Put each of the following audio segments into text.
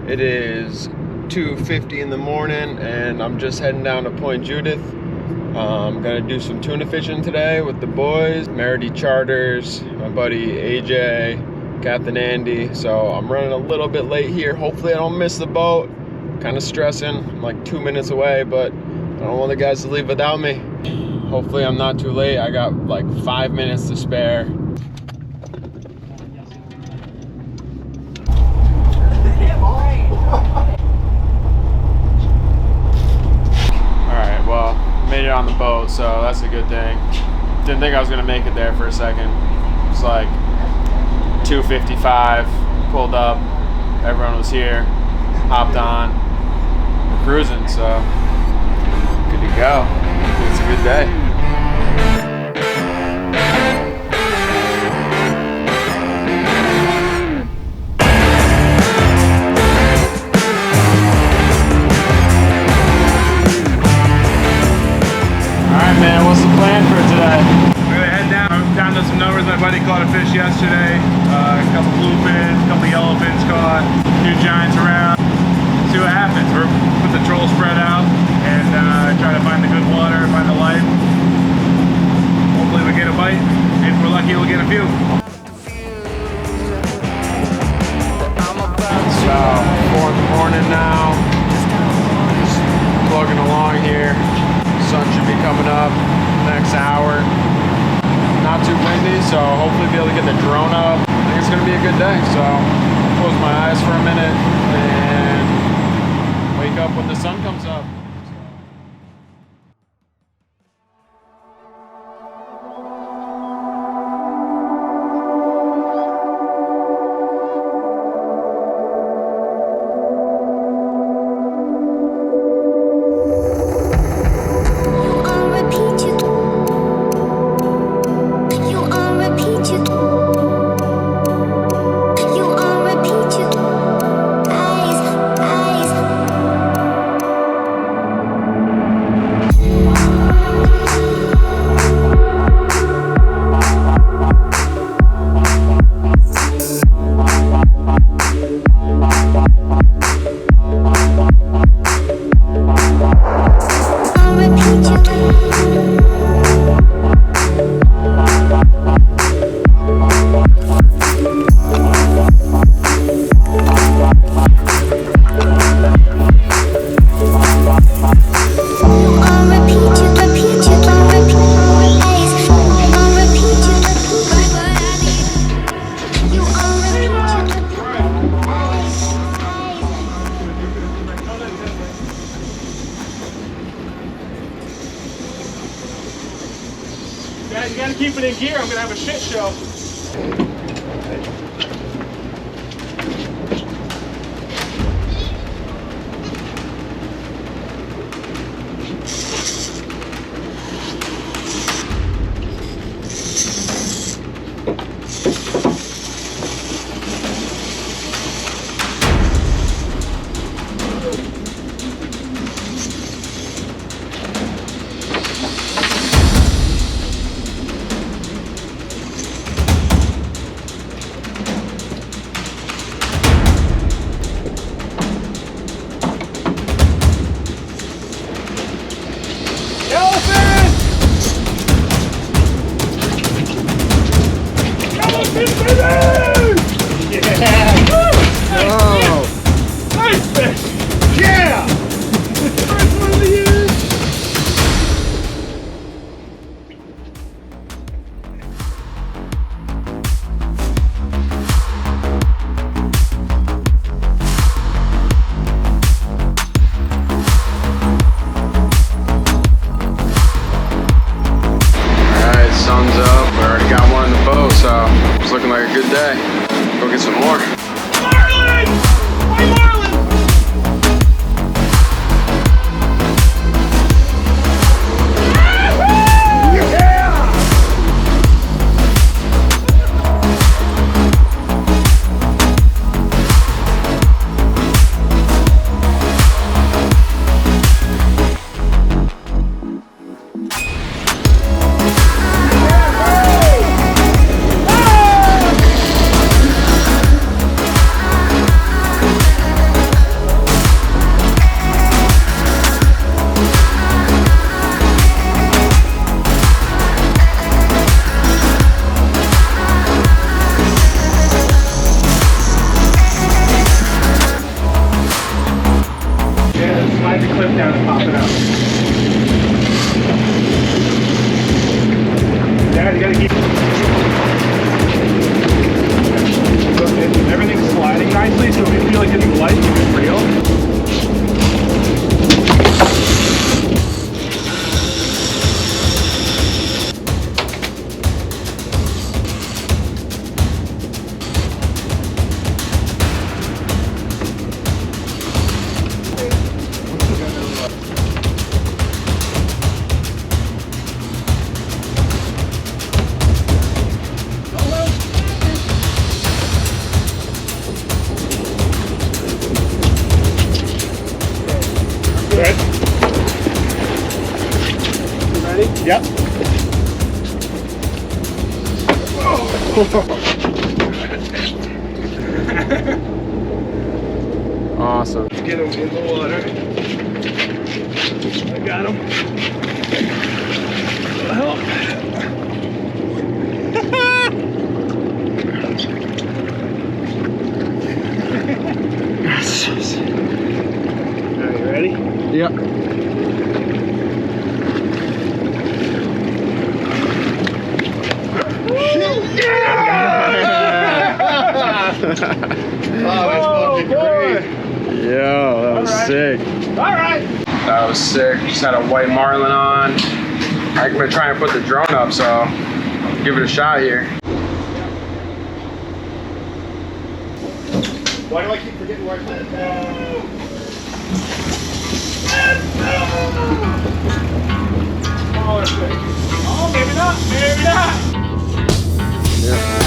It is 2:50 in the morning and I'm just heading down to Point Judith. I'm gonna do some tuna fishing today with the boys, MarideeCharters, my buddy AJ, Captain Andy. So I'm running a little bit late here. Hopefully I don't miss the boat. Kind of stressing. I'm like 2 minutes away, but I don't want the guys to leave without me. Hopefully I'm not too late. I got like 5 minutes to spare. Alright, well, made it on the boat, so that's a good thing. Didn't think I was gonna make it there for a second. It's like 2:55, pulled up, everyone was here, hopped on, we're cruising, so good to go. It's a good day. Alright man, what's the plan for today? We're gonna head down to some numbers. My buddy caught a fish yesterday. A couple bluefins, a couple yellowfins caught, a few giants around. See what happens. We're put the troll spread out and try to find the good water, find the life. Hopefully we get a bite. If we're lucky, we'll get a few. It's 4 in the morning now. Just plugging along here. Sun should be coming up next hour. Not too windy, so hopefully be able to get the drone up. I think it's gonna be a good day. So close my eyes for a minute and wake up when the sun comes up. Guys, you gotta keep it in gear. I'm gonna have a shit show. Good. Ready? Yep. Awesome. Let's get him in the water. I got him. Help. Are you ready? Yep. Oh, that's fucking great. Yo, that was sick. All right. That was sick. Just had a white marlin on. I'm gonna try and put the drone up, so I'll give it a shot here. Why do I keep forgetting where I put it? Oh, that's good. Oh, maybe not. Maybe not. Yeah.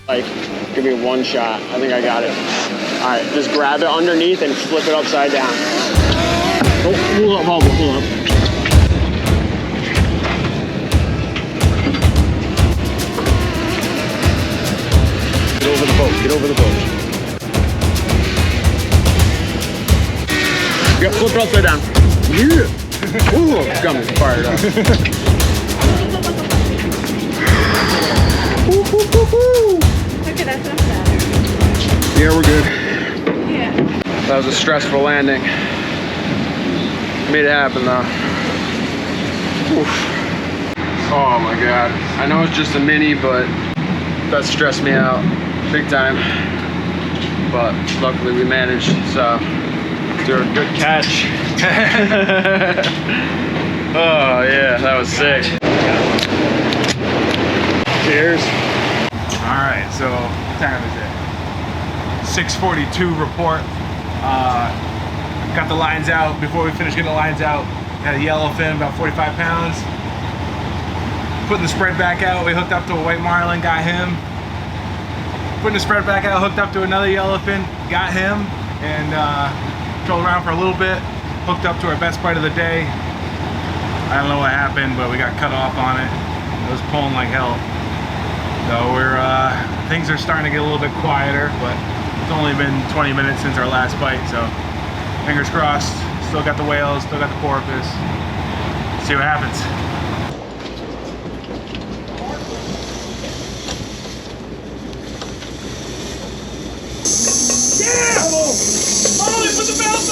Like, give me one shot. I think I got it. All right, just grab it underneath and flip it upside down. Oh, hold up, hold up, hold up. Get over the boat, get over the boat. Yep, flip it upside down. Yeah. Ooh, got me fired up. Okay, that's enough of that. Yeah, we're good. Yeah. That was a stressful landing. Made it happen though. Oof. Oh my god. I know it's just a mini, but that stressed me out big time. But luckily we managed, so they're a good catch. Oh yeah, that was sick. Cheers. All right, so what time is it? 6:42 report. Got the lines out. Before we finished getting the lines out, had a yellowfin, about 45 pounds. Putting the spread back out, we hooked up to a white marlin, got him. Putting the spread back out, hooked up to another yellowfin, got him, and drove around for a little bit. Hooked up to our best bite of the day. I don't know what happened, but we got cut off on it. It was pulling like hell. So we're things are starting to get a little bit quieter, but it's only been 20 minutes since our last bite, so fingers crossed. Still got the whales, still got the porpoise. See what happens. Yeah! Molly, put the belt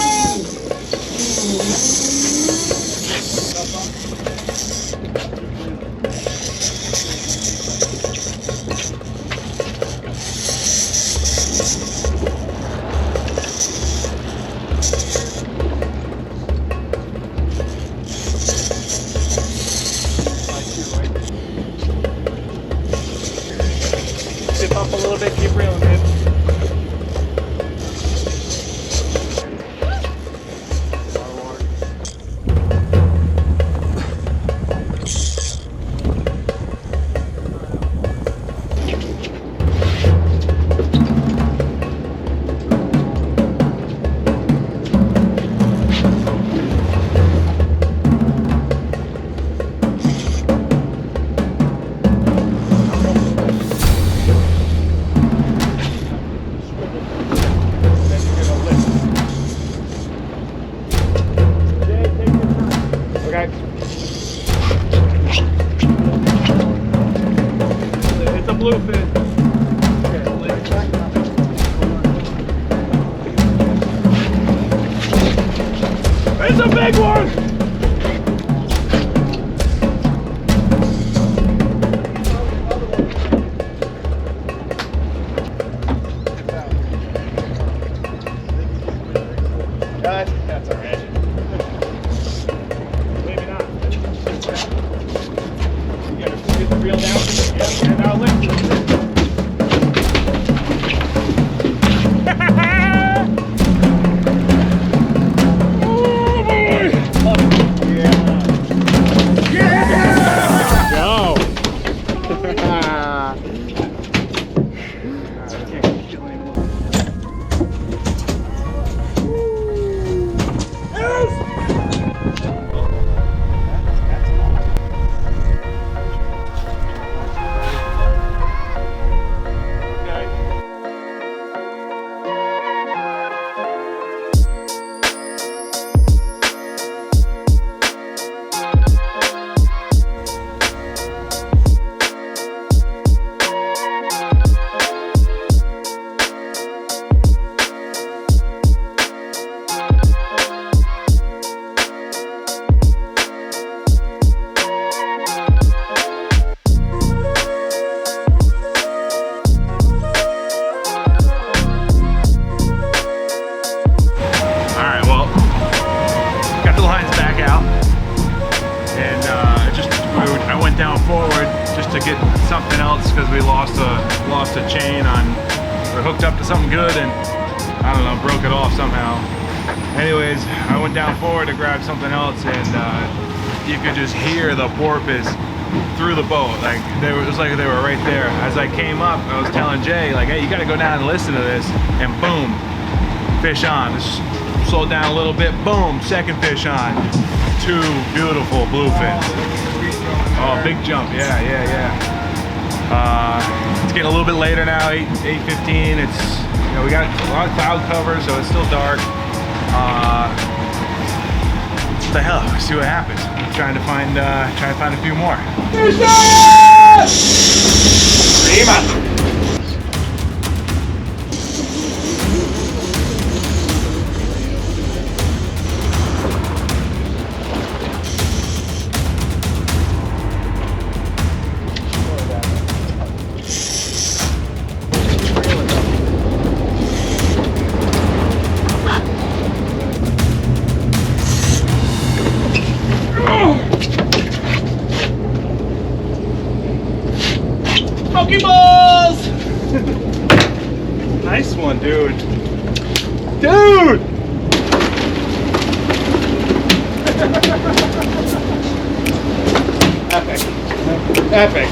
Okay. It's a bluefin. It's a big one! That's alright. Maybe not. You gotta get the reel down. Yep, and now lift it. Something else because we lost a chain on, or hooked up to something good and I don't know, broke it off somehow. Anyways, I went down forward to grab something else and you could just hear the porpoise through the boat. Like it was like they were right there. As I came up, I was telling Jay, like, hey, you gotta go down and listen to this, and boom, fish on. Just slowed down a little bit, boom, second fish on. Two beautiful bluefins. Oh, big jump, yeah. It's getting a little bit later now, 8:15. It's, you know, we got a lot of cloud cover, so it's still dark. What the hell? We'll see what happens. I'm trying to find a few more. Pokeballs! Nice one, dude. Dude! Epic. Epic.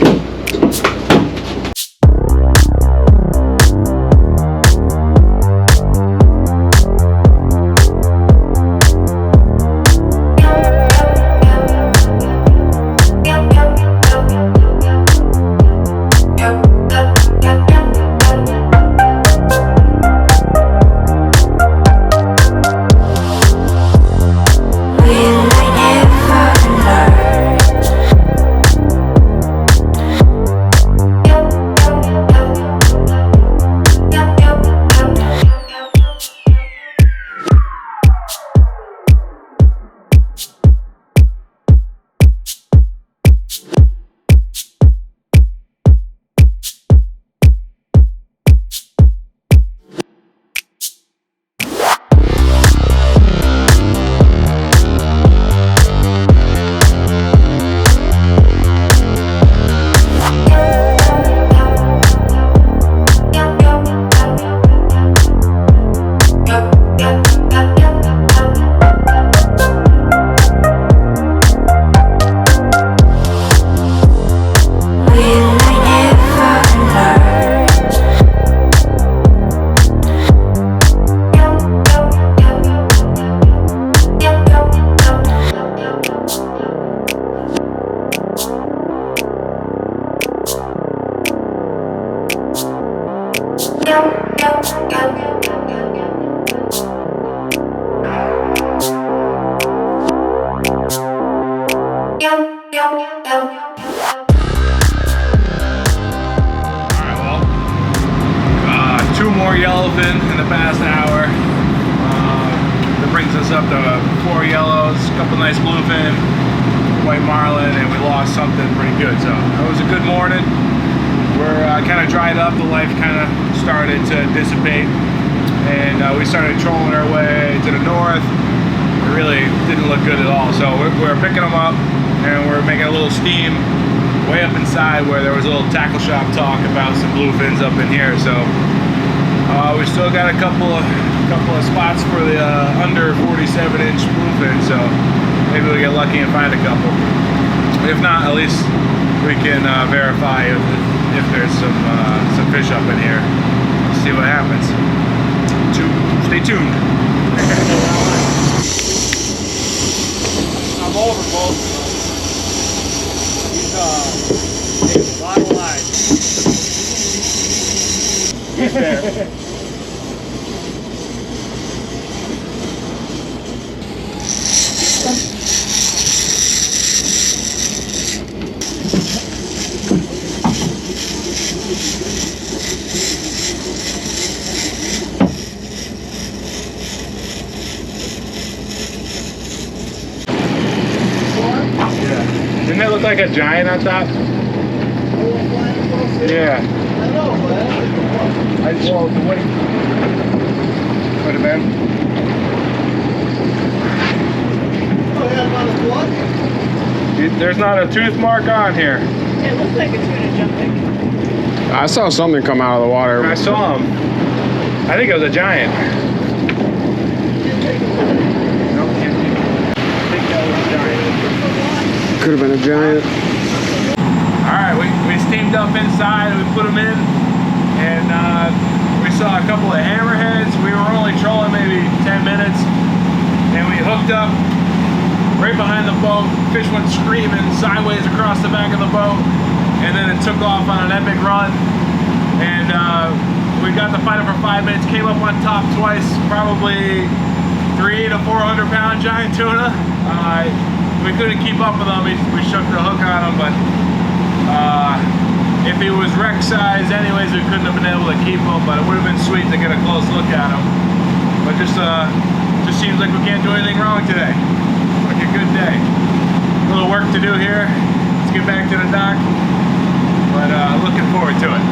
yellows, a couple nice bluefin, white marlin, and we lost something pretty good. So it was a good morning. We're kind of dried up. The life kind of started to dissipate, and we started trolling our way to the north. It really didn't look good at all. So we're picking them up, and we're making a little steam way up inside where there was a little tackle shop talk about some bluefins up in here. So we still got a couple of spots for the under 47-inch bluefin. So maybe we get lucky and find a couple. If not, at least we can verify if there's some fish up in here. See what happens. Stay tuned. I'm over both of them. He's a lot of lies. He's there. Didn't that look like a giant on top? Yeah. I know, but I just rolled the weight. Could have been. oh, yeah, about his blood? There's not a tooth mark on here. It looks like a tuna jumping. I saw something come out of the water. I saw him. I think it was a giant. Nope, can't see. I think that was a giant. Could have been a giant. Alright, we steamed up inside and we put them in, and we saw a couple of hammerheads. We were only trolling maybe 10 minutes, and we hooked up right behind the boat. Fish went screaming sideways across the back of the boat, and then it took off on an epic run, and we got to fight it for 5 minutes, came up on top twice, probably 300 to 400 pound giant tuna. We couldn't keep up with them. We shook the hook on them, but if he was wreck size anyways, we couldn't have been able to keep him, but it would have been sweet to get a close look at him. But just seems like we can't do anything wrong today. Like a good day. A little work to do here. Let's get back to the dock, but looking forward to it.